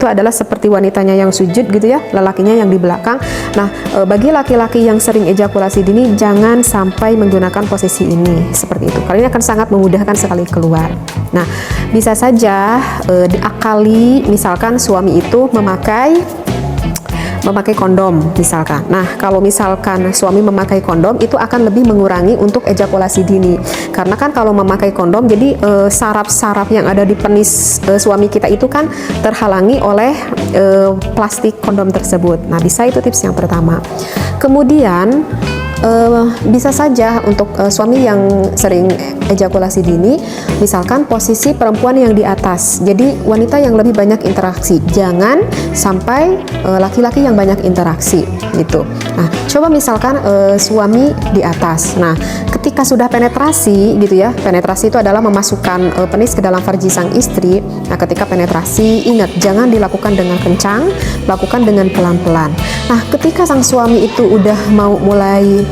itu adalah seperti wanitanya yang sujud gitu ya, lelakinya yang di belakang. Nah, bagi laki-laki yang sering ejakulasi dini, jangan sampai menggunakan posisi ini seperti itu. Kali ini akan sangat memudahkan sekali keluar. Nah, bisa saja diakali, misalkan suami itu memakai kondom misalkan. Nah, kalau misalkan suami memakai kondom, itu akan lebih mengurangi untuk ejakulasi dini. Karena kan kalau memakai kondom, jadi saraf-saraf yang ada di penis suami kita itu kan terhalangi oleh plastik kondom tersebut. Nah, bisa itu tips yang pertama. Kemudian bisa saja untuk suami yang sering ejakulasi dini, misalkan posisi perempuan yang di atas, jadi wanita yang lebih banyak interaksi, jangan sampai laki-laki yang banyak interaksi gitu. Nah, coba misalkan suami di atas. Nah, ketika sudah penetrasi gitu ya, penetrasi itu adalah memasukkan penis ke dalam farji sang istri. Nah, ketika penetrasi, ingat jangan dilakukan dengan kencang, lakukan dengan pelan-pelan. Nah, ketika sang suami itu udah mau mulai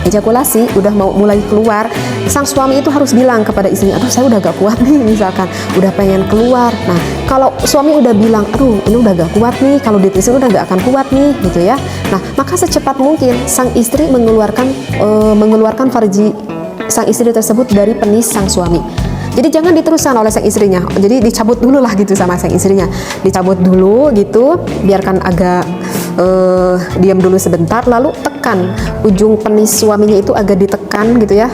ejakulasi, udah mau mulai keluar, sang suami itu harus bilang kepada istrinya, aduh saya udah gak kuat nih, misalkan udah pengen keluar. Nah, kalau suami udah bilang, aduh ini udah gak kuat nih, kalau diterusin udah gak akan kuat nih gitu ya. Nah, maka secepat mungkin sang istri mengeluarkan farji sang istri tersebut dari penis sang suami. Jadi jangan diteruskan oleh sang istrinya, jadi dicabut dulu lah gitu sama sang istrinya, dicabut dulu gitu, biarkan agak diam dulu sebentar, lalu tekan ujung penis suaminya itu agak ditekan gitu ya,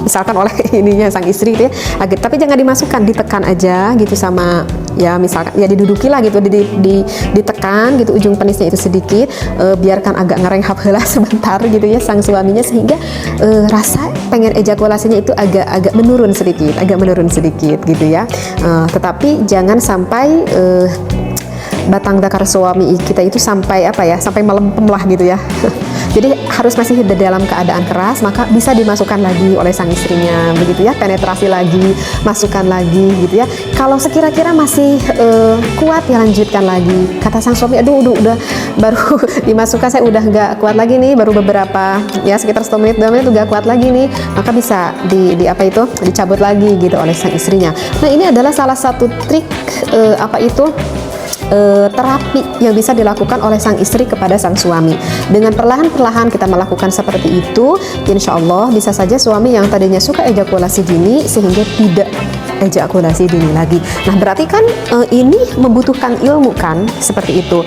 misalkan oleh ininya sang istri gitu ya, agak, tapi jangan dimasukkan, ditekan aja gitu sama ya, misalkan ya diduduki lah gitu, ditekan gitu ujung penisnya itu sedikit, biarkan agak ngerenghap heula sebentar gitu ya sang suaminya, sehingga rasa pengen ejakulasinya itu agak menurun sedikit gitu ya. Tetapi jangan sampai batang dakar suami kita itu sampai sampai melempem lah gitu ya. Jadi harus masih dalam keadaan keras, maka bisa dimasukkan lagi oleh sang istrinya begitu ya, penetrasi lagi, masukkan lagi gitu ya. Kalau sekira-kira masih kuat ya lanjutkan lagi. Kata sang suami, aduh udah baru dimasukkan saya udah nggak kuat lagi nih, baru beberapa ya sekitar 1 menit 2 menit udah kuat lagi nih, maka bisa dicabut lagi gitu oleh sang istrinya. Nah, ini adalah salah satu trik terapi yang bisa dilakukan oleh sang istri kepada sang suami. Dengan perlahan-perlahan kita melakukan seperti itu, insya Allah bisa saja suami yang tadinya suka ejakulasi dini sehingga tidak ejakulasi dini lagi. Nah, berarti kan ini membutuhkan ilmu kan, seperti itu.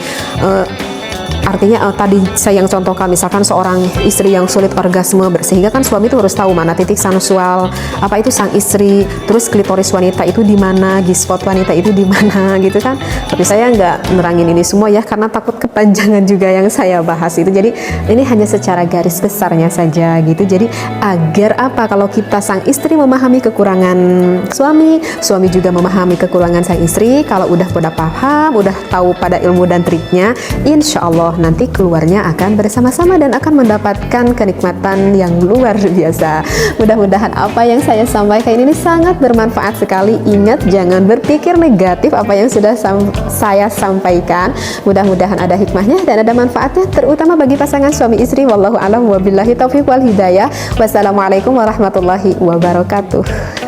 Artinya tadi saya yang contohkan, misalkan seorang istri yang sulit orgasme, sehingga kan suami itu harus tahu mana titik sensual apa itu sang istri, terus klitoris wanita itu di mana, G-spot wanita itu di mana gitu kan. Tapi saya nggak nerangin ini semua ya, karena takut kepanjangan juga yang saya bahas itu. Jadi ini hanya secara garis besarnya saja gitu. Jadi agar apa, kalau kita sang istri memahami kekurangan suami, suami juga memahami kekurangan sang istri, kalau udah paham, udah tahu pada ilmu dan triknya, insya Allah nanti keluarnya akan bersama-sama dan akan mendapatkan kenikmatan yang luar biasa. Mudah-mudahan apa yang saya sampaikan ini sangat bermanfaat sekali. Ingat, jangan berpikir negatif apa yang sudah saya sampaikan. Mudah-mudahan ada hikmahnya dan ada manfaatnya, terutama bagi pasangan suami istri. Wallahu a'lam wabillahi taufiq wal hidayah. Wassalamualaikum warahmatullahi wabarakatuh.